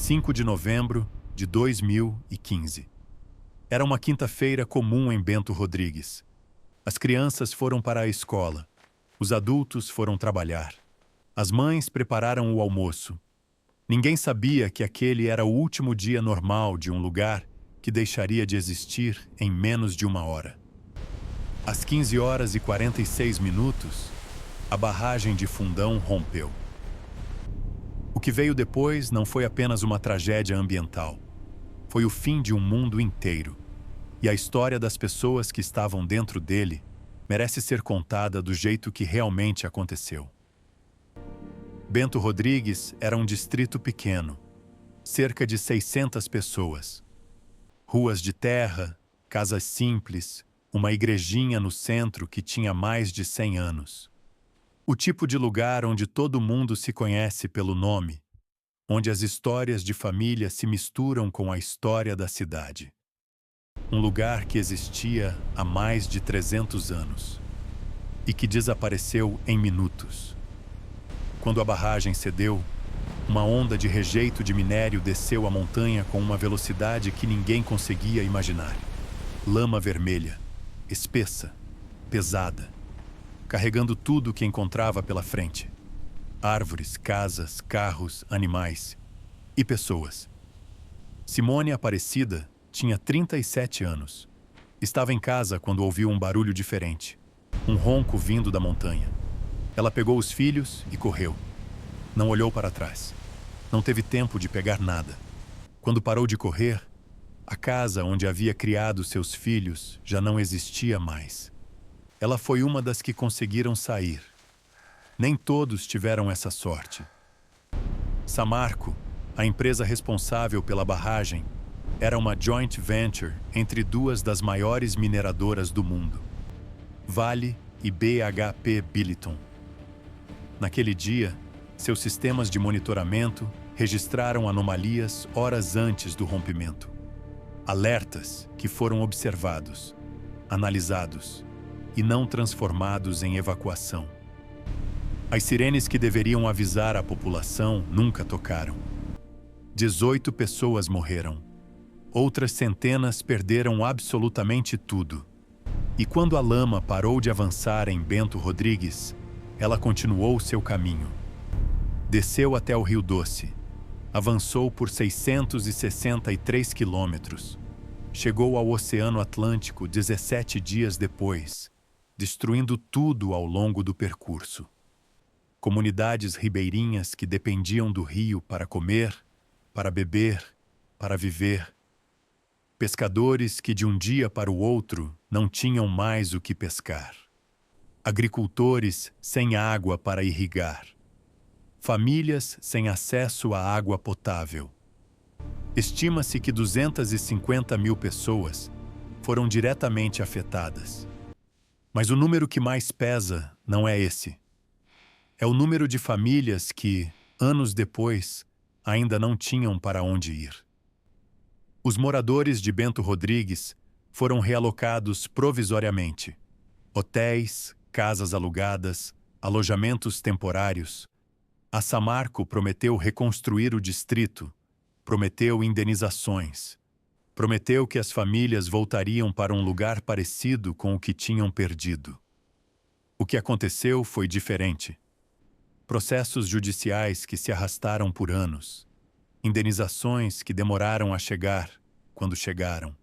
5 de novembro de 2015. Era uma quinta-feira comum em Bento Rodrigues. As crianças foram para a escola. Os adultos foram trabalhar. As mães prepararam o almoço. Ninguém sabia que aquele era o último dia normal de um lugar que deixaria de existir em menos de uma hora. Às 15 horas e 46 minutos, a barragem de Fundão rompeu. O que veio depois não foi apenas uma tragédia ambiental. Foi o fim de um mundo inteiro. E a história das pessoas que estavam dentro dele merece ser contada do jeito que realmente aconteceu. Bento Rodrigues era um distrito pequeno, cerca de 600 pessoas. Ruas de terra, casas simples, uma igrejinha no centro que tinha mais de 100 anos. O tipo de lugar onde todo mundo se conhece pelo nome, onde as histórias de família se misturam com a história da cidade. Um lugar que existia há mais de 300 anos e que desapareceu em minutos. Quando a barragem cedeu, uma onda de rejeito de minério desceu a montanha com uma velocidade que ninguém conseguia imaginar. Lama vermelha, espessa, pesada, carregando tudo o que encontrava pela frente. Árvores, casas, carros, animais e pessoas. Simone Aparecida tinha 37 anos. Estava em casa quando ouviu um barulho diferente. Um ronco vindo da montanha. Ela pegou os filhos e correu. Não olhou para trás. Não teve tempo de pegar nada. Quando parou de correr, a casa onde havia criado seus filhos já não existia mais. Ela foi uma das que conseguiram sair. Nem todos tiveram essa sorte. Samarco, a empresa responsável pela barragem, era uma joint venture entre duas das maiores mineradoras do mundo, Vale e BHP Billiton. Naquele dia, seus sistemas de monitoramento registraram anomalias horas antes do rompimento. Alertas que foram observados, analisados e não transformados em evacuação. As sirenes que deveriam avisar a população nunca tocaram. 18 pessoas morreram. Outras centenas perderam absolutamente tudo. E quando a lama parou de avançar em Bento Rodrigues, ela continuou seu caminho. Desceu até o Rio Doce. Avançou por 663 quilômetros. Chegou ao Oceano Atlântico 17 dias depois, destruindo tudo ao longo do percurso. Comunidades ribeirinhas que dependiam do rio para comer, para beber, para viver. Pescadores que de um dia para o outro não tinham mais o que pescar. Agricultores sem água para irrigar. Famílias sem acesso à água potável. Estima-se que 250 mil pessoas foram diretamente afetadas. Mas o número que mais pesa não é esse. É o número de famílias que, anos depois, ainda não tinham para onde ir. Os moradores de Bento Rodrigues foram realocados provisoriamente. Hotéis, casas alugadas, alojamentos temporários. A Samarco prometeu reconstruir o distrito, prometeu indenizações, prometeu que as famílias voltariam para um lugar parecido com o que tinham perdido. O que aconteceu foi diferente. Processos judiciais que se arrastaram por anos. Indenizações que demoraram a chegar, quando chegaram.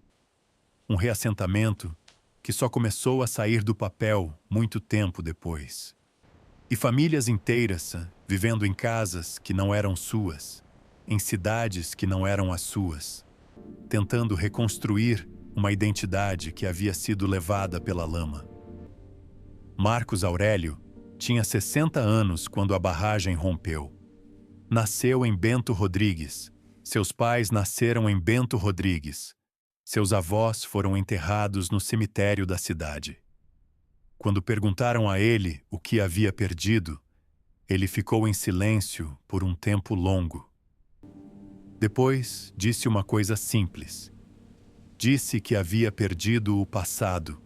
Um reassentamento que só começou a sair do papel muito tempo depois. E famílias inteiras vivendo em casas que não eram suas, em cidades que não eram as suas, tentando reconstruir uma identidade que havia sido levada pela lama. Marcos Aurélio tinha 60 anos quando a barragem rompeu. Nasceu em Bento Rodrigues. Seus pais nasceram em Bento Rodrigues. Seus avós foram enterrados no cemitério da cidade. Quando perguntaram a ele o que havia perdido, ele ficou em silêncio por um tempo longo. Depois, disse uma coisa simples. Disse que havia perdido o passado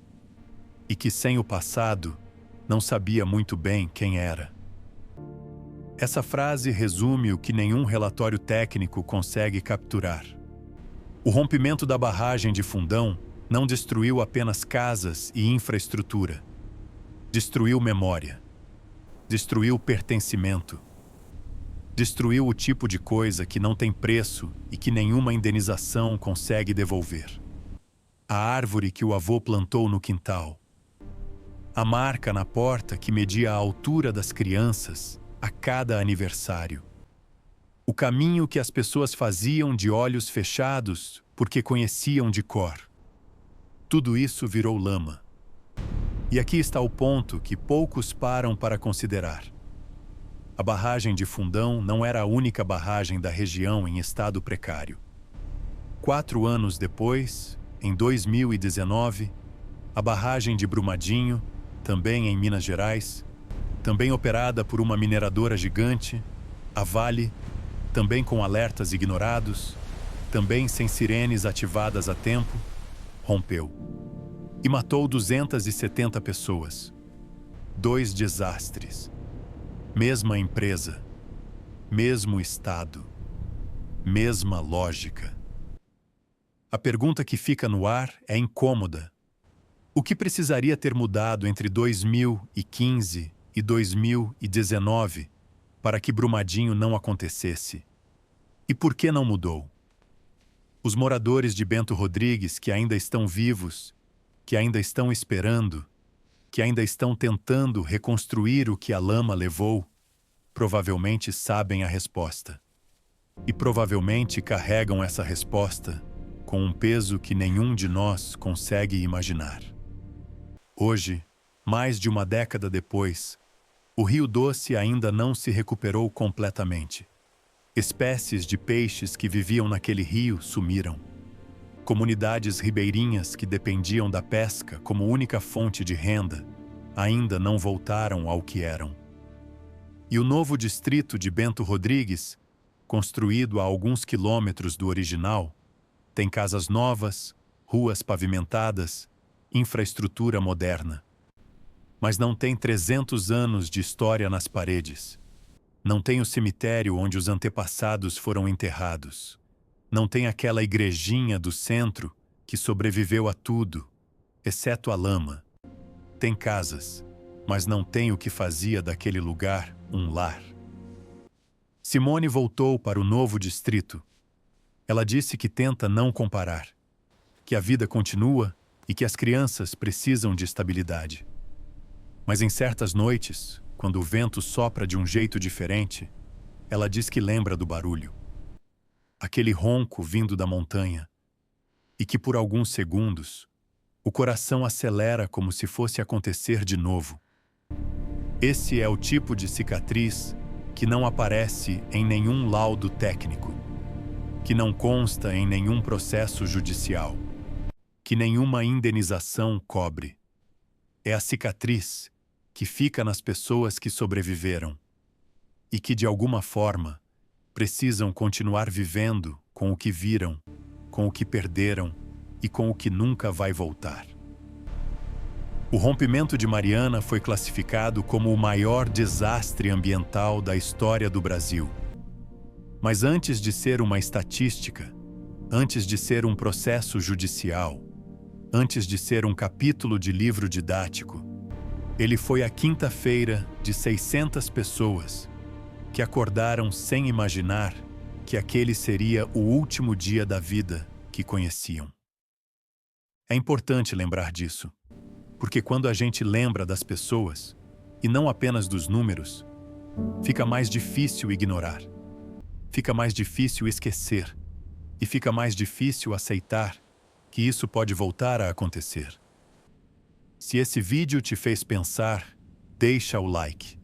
e que sem o passado não sabia muito bem quem era. Essa frase resume o que nenhum relatório técnico consegue capturar. O rompimento da barragem de Fundão não destruiu apenas casas e infraestrutura. Destruiu memória. Destruiu pertencimento. Destruiu o tipo de coisa que não tem preço e que nenhuma indenização consegue devolver. A árvore que o avô plantou no quintal. A marca na porta que media a altura das crianças a cada aniversário. O caminho que as pessoas faziam de olhos fechados porque conheciam de cor. Tudo isso virou lama. E aqui está o ponto que poucos param para considerar. A barragem de Fundão não era a única barragem da região em estado precário. 4 anos depois, em 2019, a barragem de Brumadinho, também em Minas Gerais, também operada por uma mineradora gigante, a Vale, também com alertas ignorados, também sem sirenes ativadas a tempo, rompeu. E matou 270 pessoas. 2 desastres. Mesma empresa. Mesmo estado. Mesma lógica. A pergunta que fica no ar é incômoda. O que precisaria ter mudado entre 2015 e 2019 para que Brumadinho não acontecesse? E por que não mudou? Os moradores de Bento Rodrigues que ainda estão vivos, que ainda estão esperando, que ainda estão tentando reconstruir o que a lama levou, provavelmente sabem a resposta. E provavelmente carregam essa resposta com um peso que nenhum de nós consegue imaginar. Hoje, mais de uma década depois, o Rio Doce ainda não se recuperou completamente. Espécies de peixes que viviam naquele rio sumiram. Comunidades ribeirinhas que dependiam da pesca como única fonte de renda ainda não voltaram ao que eram. E o novo distrito de Bento Rodrigues, construído a alguns quilômetros do original, tem casas novas, ruas pavimentadas, infraestrutura moderna. Mas não tem 300 anos de história nas paredes. Não tem o cemitério onde os antepassados foram enterrados. Não tem aquela igrejinha do centro que sobreviveu a tudo, exceto a lama. Tem casas, mas não tem o que fazia daquele lugar um lar. Simone voltou para o novo distrito. Ela disse que tenta não comparar, que a vida continua e que as crianças precisam de estabilidade. Mas em certas noites, quando o vento sopra de um jeito diferente, ela diz que lembra do barulho. Aquele ronco vindo da montanha, e que por alguns segundos, o coração acelera como se fosse acontecer de novo. Esse é o tipo de cicatriz que não aparece em nenhum laudo técnico, que não consta em nenhum processo judicial, que nenhuma indenização cobre. É a cicatriz que fica nas pessoas que sobreviveram e que, de alguma forma, precisam continuar vivendo com o que viram, com o que perderam e com o que nunca vai voltar. O rompimento de Mariana foi classificado como o maior desastre ambiental da história do Brasil. Mas antes de ser uma estatística, antes de ser um processo judicial, antes de ser um capítulo de livro didático, ele foi a quinta-feira de 600 pessoas que acordaram sem imaginar que aquele seria o último dia da vida que conheciam. É importante lembrar disso, porque quando a gente lembra das pessoas, e não apenas dos números, fica mais difícil ignorar, fica mais difícil esquecer, e fica mais difícil aceitar que isso pode voltar a acontecer. Se esse vídeo te fez pensar, deixa o like.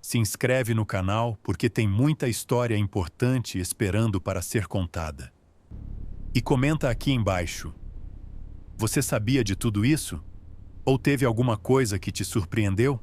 Se inscreve no canal porque tem muita história importante esperando para ser contada. E comenta aqui embaixo. Você sabia de tudo isso? Ou teve alguma coisa que te surpreendeu?